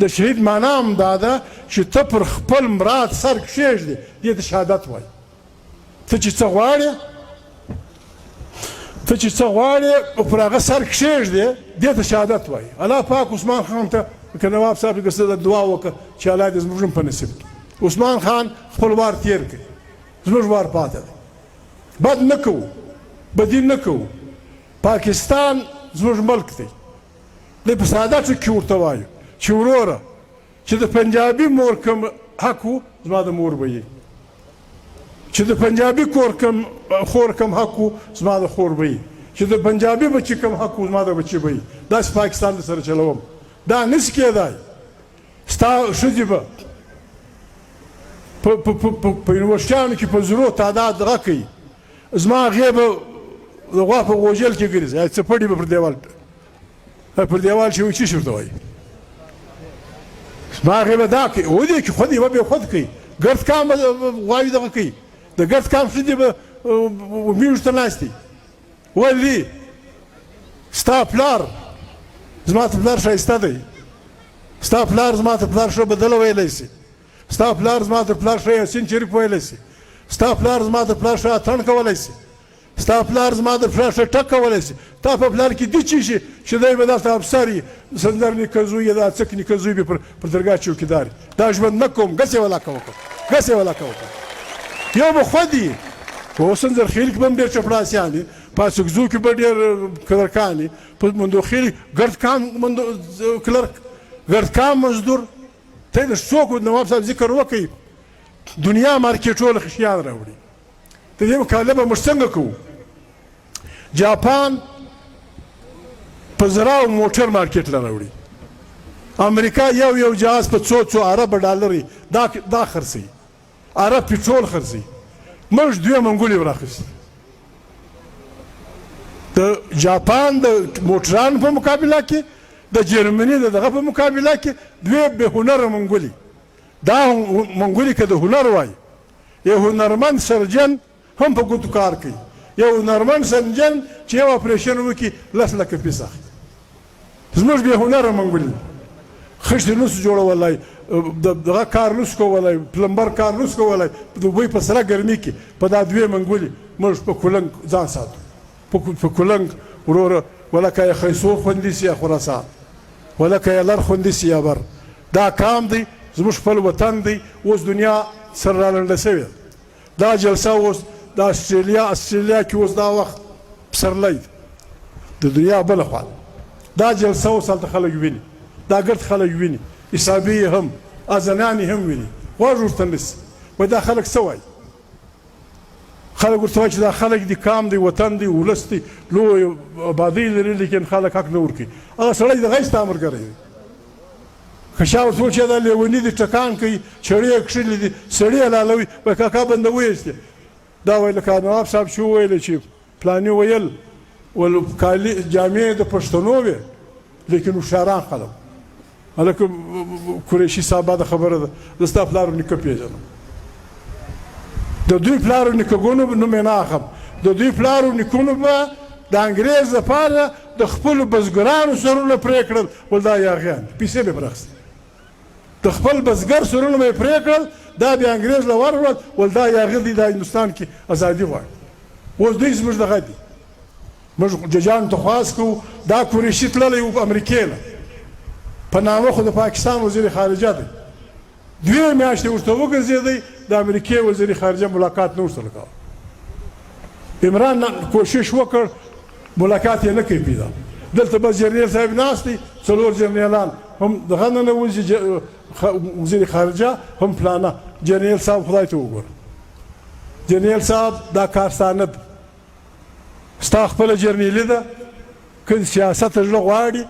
د شهید معنا هم دا ده چې ته پر خپل مراد سر کښېږدې، دې ته شهادت وایي. ته چې څه غواړې ته چې څه غواړې پر هغه سر کښېږدې دې ته شهادت وایي. الله پاک عثمان خان ته که نواب صاحب که څه دعا وکړه چې الله دې زموږ هم په نصیب کړي. عثمان خان خپل وار تېر کړي، زموږ وار پاته دی. بد نه کوو، بدي نه کوو. پاکستان زموږ ملک دی. دی په ساده ټکي ورته وایو چې وروره چې د پنجابي مور کوم حق و زما د مور به یې، چې د پنجابي خور کوم حق و زما د خور به یې، چې د پنجابي بچي کوم حق و زما د بچي به یې. داسې پاکستان سره چلوم. دا نشي کېدای. ستا ښځې به په یونیورسټیانو کې په زرو تعداد دغه کوي، زما هغې به د غوا په غوجل کې ګرځي، څپړې به پر دیوال چې وایي څه شي ورته وایي، زما هغې به دا کوي. ودې کې خود یوه بې خود کوي، ګرد کام به غواوې دغه کوي، د ګرد کام ښځې به میږو ته ناستې. ولې ستا پلار زما ته پلار ښایسته دی، ستا پلار زما ته پلار ښه بدله ویلی شي، ستا پلار زما ته پلار ښه یاسین شریف ویلی شي، ستا پلار زما ته پلار ښه اتڼ کولی شي، ستا پلار زما د پلار ښه ټک کولی شي. تا په پلار کې دي چې شي چې دی به دلته افسر وي، سندر نیکه زوی یې دا څک نیکه زوی به پر درګاه چوکیدار وي. دا ژوند نه کوم، ګسې ولاکه وکړم، ګسې ولاکه وکړم. یو به خود وي، په سندر خیل کې به هم ډېر چپړاسیان دي، په اڅکزو کې به ډېر کلرکان دي، په مندوخیل ګردکام کلرک، ګردکام مزدور. ته د څوک نواب صاحب ذکر وکړي، دنیا مارکېټونه خشیان راوړي. د دې مقابله به موږ څنګه کوو؟ جاپان په زراو موټر مارکېټ له راوړي، امریکا یو جهاز په څو ارب ډالري دا خرڅوي، ارب پټرول خرڅوي. موږ دوی منګولې وراخیستې. د جاپان د موټرانو په مقابله کې، د جرمني د دغه په مقابله کې دوی بې هنره منګولې. دا منګولې که د هنر وایي، یو هنرمند سرجن هم په ګوتو کار کوي، یو هنرمند سرجن چې یو اپریشن وکړي 10 لکه پیسه اخلي. زموږ بې هنره منګولې، خښتې نسو جوړولی، دغه کار نسو کولی، پلمبر کار نسو کولی. د دوی په سره ګرمي کې په دا دوې منګولې موږ په کولنګ ځان ساتو، په کولنګ وروره ولکه یې خیسور خوندي سي یا خراسان، ولکه یې لر خوندي سي یا بر. دا کام دی، زموږ خپل وطن دی. اوس دنیا سره رالنډه شوې ده. دا جلسه اوس د استرالیا کې اوس دا وخت پسرلی دی د دنیا بله خوا. دا جلسه اوس هلته خلک ویني، دا ګرد خلک ویني، حسابي یې هم، اذنان یې هم ویني. غوږ ورته نیسي. وایي دا خلک څه وایي؟ خلک ورته وایي چې دا خلک دي، کام دی، وطن دی، ولس دی، لوی آبادۍ لري، لیکن خلک حق نه ورکوي. هغه سړی د غی ستا ملګری دی. که چا ورته وویل چې دا لیوني دي، ټکان کوي، چړې یې کښلي دي، سړي یې لالوي، وایي کاکا بنده ویستې. دا وایي لکه نواب صاحب چې وویل چې پلاني ویل ول کالي جامې د پښتنو وې، لیکن هوښیاران خلک. هلکه قریشي صاحبه د خبره ده، زه ستا پلار نیکه پېژنم. د دوی پلارو نیکهګانو نوم یې نه اخلم. د دوی پلارو نیکونو به د انګرېز لپاره د خپلو بزګرانو سرونه پرې کړل، ول دا یاغیان پیسې به یې پراخستې. د خپل بزګر سرونه به یې پرې کړل، دا بیا انګرېز له ورکړل، ول دا یاغي دی، دا هندوستان کې ازادي غواړي. اوس دوی زموږ دغه دي. موږ ججانو ته خواست کوو. دا قریشي تللی و امریکې له، په نامه خو د پاکستان وزیر خارجه دی. 2 میاشتې ورته وګرځېدی، د امریکې وزیر خارجه ملاقات نه ورسره کوه. عمران کوشش وکړ، ملاقات یې نه کوي پیدا. دلته بس جرنیل صاحب ناست دی، 4 جرنیلان هم دغه نه نوځي، وزیر خارجه هم پلانه. جرنیل صاحب خدای ته وګوره، جرنیل صاحب دا کار ستا نه ده، ستا خپله جرنیلي ده. که سیاست زړه غواړي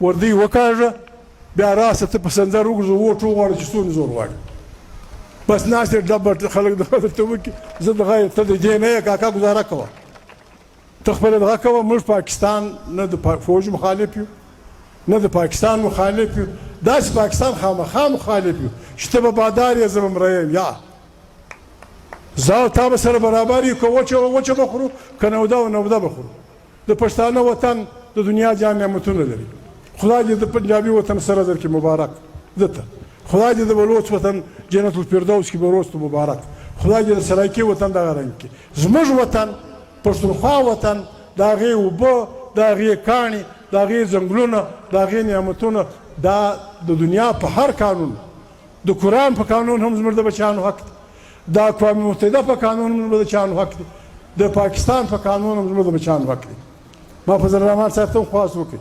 وردی وکاږه، بیا راسه ته په سنځر وګرځه، ووټ وغواړه چې څومره زور غواړي. بس ناست یې ډبه خلک دغه درته وکړي، زه دغه ته د دې نه یې کاکا ګزاره کوه، ته خپله دغه کوه. موږ پاکستان نه د فوج مخالف یو، نه د پاکستان مخالف یو. داسې پاکستان خامخا مخالف یو چې ته به بادار یې، زه به مری یم. یا زه او تا به سره برابر یو، که وچه بخورو، که نوده و نوده بخورو. د پښتانه وطن د دنیا جان نعمتونه لري. خدای دې د پنجابي وطن سره درکړي مبارک دته. خدای دې د بلوچ وطن جنت الفردوس کې به روستو مبارک. خدای دې د سرایکي وطن دغه رنګ کړي. زموږ وطن، پښتونخوا وطن، د هغې اوبه، د هغې کاڼي، د هغې ځنګلونه، د هغې نعمتونه، دا د دنیا په هر قانون، د قرآن په قانون هم زموږ د بچیانو حق دی، د اقوام متحده په قانون هم زموږ د بچیانو حق دی، د پاکستان په قانون هم زموږ د بچیانو حق دی. ما فضل الرحمن صاحب ته هم خواست وکړي،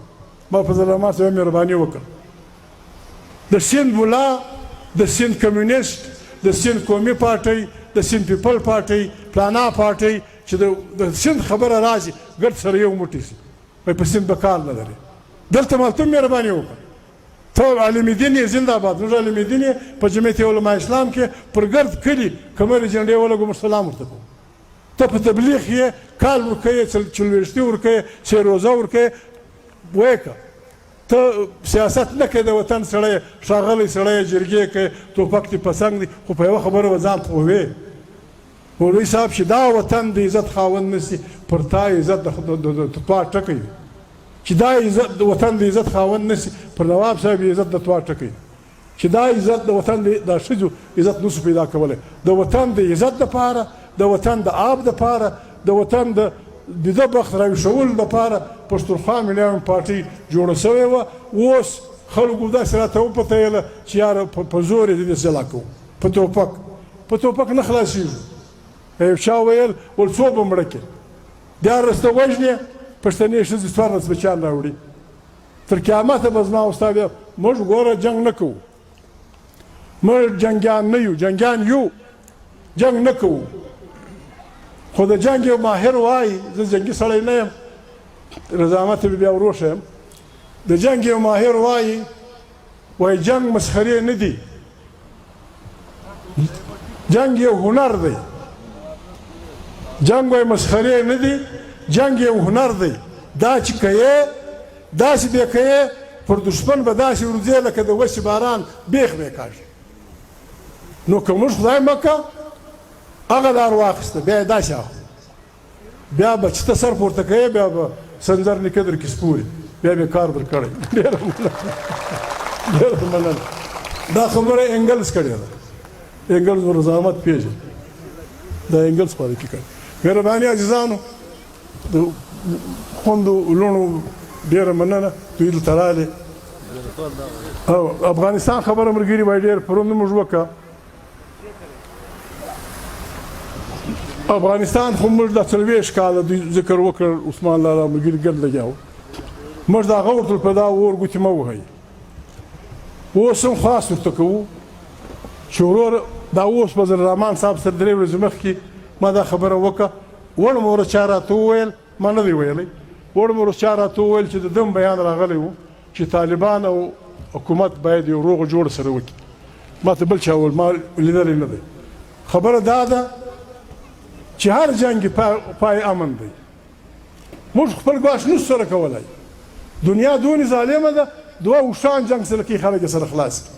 ما فضل الرحمن صاحب مهرباني وکړه، د سیند ملا، د سیند کمیونیسټ، د سیند قومي پارټۍ، د سیند پیپل پارټۍ، پلانا پارټۍ چې د سیند خبره راشي ګډ سره یو موټی شي، په سیند به کار نه لري. دلته مالته مهرباني وکړه، ته علم دین یې زنده باد، موږ علم دین یې په جمعیت علماء اسلام کې پر ګرد کلي کمرې جنډې ولګو، موږ سلام ورته کوو. ته په تبلیغ یې کال ورکوې، څلوېښتي ورکوې، څه روزه ورکوې، ویې که ته سیاست نه کوې، د وطن سړی ښاغلی سړی جرګې کوې، ټوپک دې پسنګ دی، خو په یوه خبره به ځان پوهوې مولوي صاحب چې دا وطن د عزت خاوند نشي، پر تا عزت د توا ټکی وي، چې دا عزت د وطن د عزت خاوند نشي، پر نواب صاحب عزت د توا ټکی، چې دا عزت د وطن د ښځو عزت نشو پیدا کولی، د وطن د عزت دپاره، د وطن د آب دپاره، د وطن د ده بخت راویښولو دپاره پښتونخوا ملي عوامي پارټۍ جوړه سوې وه. اوس خلکو داسې راته وپتیله چې یاره په زور یې دې سلا کوو، په توپک نه خلاصېږو. یو چا ویل ول څو به مړه کړې، دیارلس ته وژنې، پښتنې ښځې څوارلس بچیان راوړي، تر قیامته به زما او ستا بیا موږ ګوره جنګ نه کوو، موږ جنګیان نه یو، جنګیان یو، جنګ نه کوو، خو د جنګ یو ماهر وایي، زه جنګي سړی نه یم، رضامت به بیا ورور ښیم، د جنګ یو ماهر وایي جنګ مسخرې نه دي، جنګ یو هنر دی، جنګ وایي مسخرې نه دي، جنګ یو هنر دی، دا چې کوې داسې به کوې پر دشمن به داسې ورځې لکه د وچې باران بیخ به کاږي. نو که موږ خدای مکه هغه لار واخیسته، بیا یې داسې اخلو، بیا به چې ته سر پورته کوې بیا به سنځر نیکه در کې سپوري، بیا به کار در کړی. ډېره مننه. دا خبره انګلس کړې ده، انګلس رضامت پېژني، دا انګلس په کې کړی. مهرباني عزیزانو، د خوندو لوڼو ډېره مننه، دوی دلته رالې. او افغانستان خبره ملګري وایي ډېر پرون موږ وکړه، افغانستان خو موږ د 40 کاله دوی ذکر وکړ، عثمان لالا ملګري ګډ لګیا وو، موږ د هغه ورته په دا اور ګوتې مه وهئ. اوس هم خاص ورته کوو چې ورور دا اوس به الرحمن صاحب سره 3 ورځې مخکې ما دا خبره وکړه، وړم ورځ چا راته وویل، ما نه دی ویلی، وړم ورځ چا راته وویل چې د دم بیان راغلی و چې طالبان او حکومت باید یو روغه جوړه سره وکړي. ما ته بل چا وویل، ما لیدلی نه دی. خبره دا ده چې هر جنګ پای امن دی، موږ خپل ګواښ نشو سره کولی. دنیا دونې ظالمه ده، دوه اوښان جنګ سره کوي خلک یې سره خلاص کړي،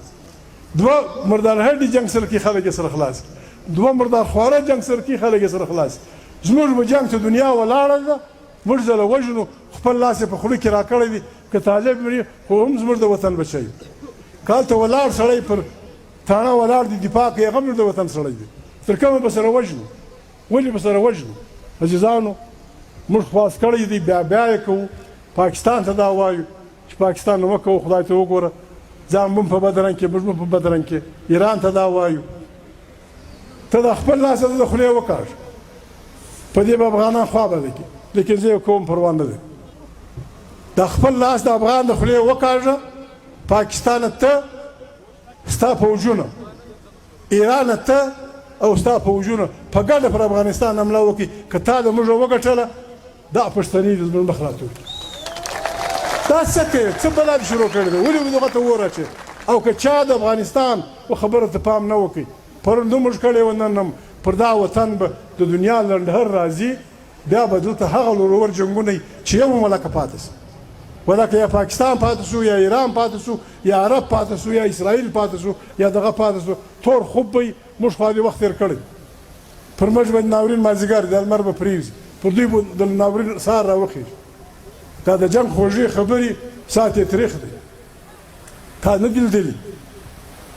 دوه مردار هډي جنګ سره کوي خلک یې سره خلاص کړي، دوه مردار خواره جنګ سره کوي خلک یې سره خلاص کړي. زموږ به جنګ ته دنیا ولاړه ده، موږ ځله وژنو، خپل لاس یې په خوله کې راکړی دی، که طالب مري خو هم زموږ د وطن بچی. کالته ولاړ سړی پر تاڼه ولاړ دی، دفاع کوي، هغه هم د وطن سړی دی، تر کومه به سره وژنو؟ ولې به سره وژنو؟ عزیزانو، موږ خواست کړی دی، بیا یې کوو. پاکستان ته دا وایو چې پاکستان مه کوو، خدای ته وګوره، ځان به هم په بد رنګ کې، موږ به په بد رنګ کې. ایران ته دا وایو، ته د خپل لاسه د خولې وکاږه، په دې به افغانان خوا بده کړي، لیکن زه یې کوم پروا نه دی. د خپل لاس د افغان د خولې وکاږه، پاکستان ته ستا فوجونه، ایران ته او ستا فوجونه په ګډه پر افغانستان حمله وکړي، که تا د موږ وګټله دا پښتني د زموږ مخ راته وکړي. دا څه کوې؟ څه بلا دې شروع کړې ده؟ ولې دغه ته اور اچوې؟ او که چا د افغانستان په خبره ته پام نه وکړي، پرون موږ کړی و، نن هم پر دا وطن به د دنیا لنډهر راځي، بیا به دلته هغه لورور جنګونه چې یو ملکه پاتې شي، ولکه یا پاکستان پاتې شو، یا ایران پاتې شو، یا عرب پاتې شو، یا اسرائیل پاتې شو، یا دغه پاتې شو، تور خوب به موږ خو دې وخت تېر کړی، پر موږ به ناورین مازدیګر د لمر به پرېوځي، پر دوی به د ناورین سهار راوخېږي. دا د جنګ خوږې خبرې ساعت یې تریخ دی، تا نه دي لیدلي،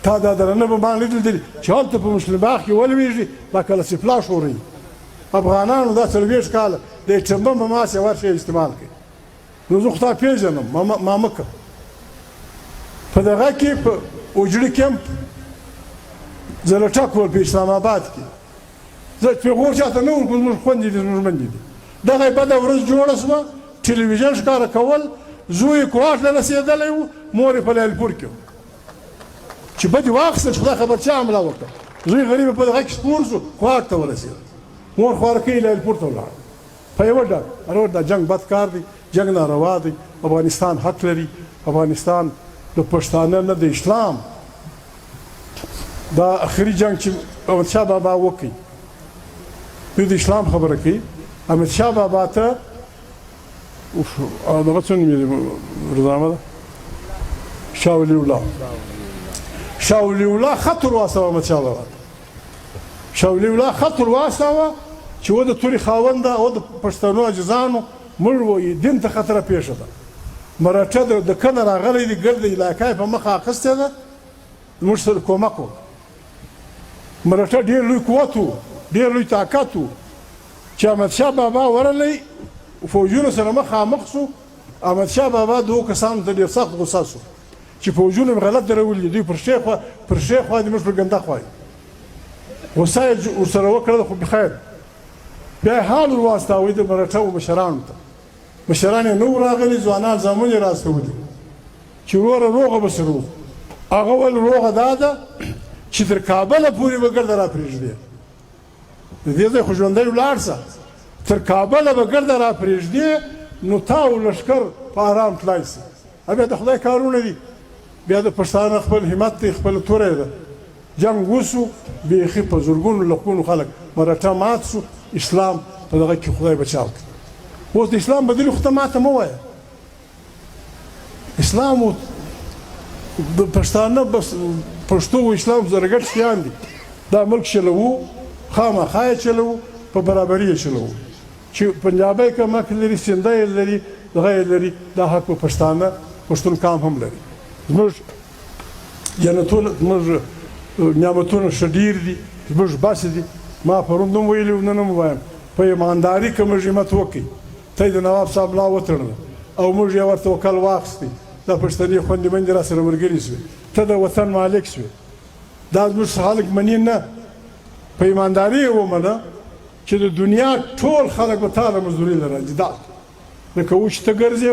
تا دا درنه به ما نه دي لیدلي چې هلته په مسلم باغ کې ولوېږي، دا کله سپلا شوري، افغانانو دا 40 کاله د چمبم په ماسه ورشي استعمال کوي نو زه خو تا پېژنم ما مکه په دغه کې په اوجړي کمپ زه لټک ول په اسلام آباد کې زه پیغور چاته نه ورکوم زموږ خویندې دي زموږ میندې دي دغه بده ورځ جوړه شوه ټلویزیون ښکاره کول زوی کوهاټ ته رسېدلی و مور یې په لالپور کې و چې بدې واخیستل چې خدای خبر چا حمله وکړه زوی غریب په دغه کې سپور شو کوهاټ ته ورسېد مور خوارکۍ لالپور ته ولاړ په یوه ډول هر دا جنګ بد کار دی جنګ ناروا دی افغانستان حق لري افغانستان د پښتانه نه د اسلام دا اخري جنګ چې احمدشاه بابا وکړي دوی د اسلام خبره کوي احمدشاه بابا ته دغه څه نوم یې روزنامه ده شاه ولي الله شاه ولي الله خط ور واستاوه احمدشاه بابا شاه ولي الله خط ور واستاوه چې و د تورې خاونده او د پښتنو عاجزانو موږ وایي دین ته خطره پیښه ده مرهټه د کنه راغلی دی ګرد علاقه یې په مخه اخیستې ده موږ سره کومک وکړو مرهټه ډېر لوی قوت و ډېر لوی طاقت و چې احمدشاه بابا ورغلی فوجونو سره مخامخ شو احمدشاه بابا دوه کسانو ته ډېر سخت غوسه شو چې فوجونو مې غلط درولي دوی پر شیخ خوا دي موږ پر ګنده خوا یو غوسه یې ورسره وکړله خو بخیر بیا یې حال ور واستاوه د مرهټه مشرانو ته مشران یې نه وو راغلي ځوانان زامن یې راستولي چې وروره روغه به سه روغ هغه ویل روغه دا ده چې تر کابله پورې به ګرده را پرېږدې د دې ځای خو ژوندی ولاړ شه تر کابله به ګرده را پرېږدې نو تا او لښکر په ارام تلای سي بیا د خدای کارونه دي بیا د پښتانه خپل همت دی خپله توره ده جنګ وسو بیخي په زرګونو لکونو خلک مرهټه مات سو اسلام په دغه کې خدای بچاو کړي اوس د اسلام بدلي خو ته ماته مه وایه اسلام د پښتانه بس پښتو او اسلام سره ګډ شیان دي دا ملک چلوو خامخا یې چلوو په برابري یې چلوو چې پنجابی کمک لري سندی یې لري دغه یې لري دا حق په پښتانه پښتون قام هم لري زموږ جنتونه زموږ نعمتونه ښه ډېر دي زموږ بس دي ما پرون هم ویلي نن هم وایم په ایمانداري که موږ همت وکړي ته د نواب صاحب لا وتړله او موږ یې ورته وکل واخیستې دا پښتنې خویندې میندې را سره ملګري شوې ته د وطن مالک شوې دا زموږ خلک مني نه په ایمانداري یې ومنه چې د دنیا ټول خلک به تا له مزدورۍ له راځي دا لکه اوس چې ته ګرځې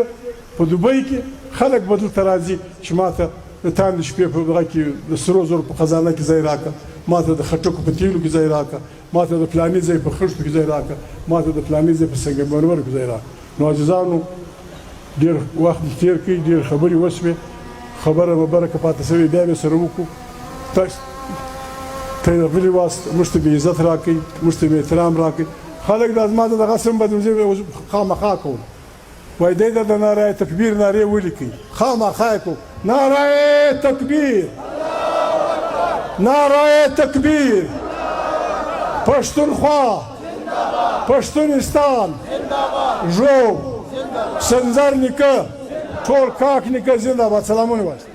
په دوبۍ کې خلک به دلته راځي چې ما ته د تاندې شپې په دغه کې د سرو زرو په خزانه کې ځای راکړه ما ته د خټکو په تیلو کې ځای راکړه ما ته د فلاني ځای په خښتو کې ځای راکړه ما ته د فلاني ځای په سنگ مرمر کې ځای راکړه نو عاجزانو ډېر وخت تېر کړي ډېر خبرې وشوې خبره مبارکه پاتې شوې بیا به سره وکړو ته یې غلي واست موږ ته بې عزت راکړئ موږ ته بې احترام راکړئ خلک دا زما ته دغه سم بدمزي خامخا کول وایي دی د نارای تکبیر نارې ولیکئ خامخا یې کوو نارای تکبیر نارای تکبیر پښتونخوا پښتونستان ژوب سنځر نیکه ټول کاک نیکه زنده باد سلامونه وایست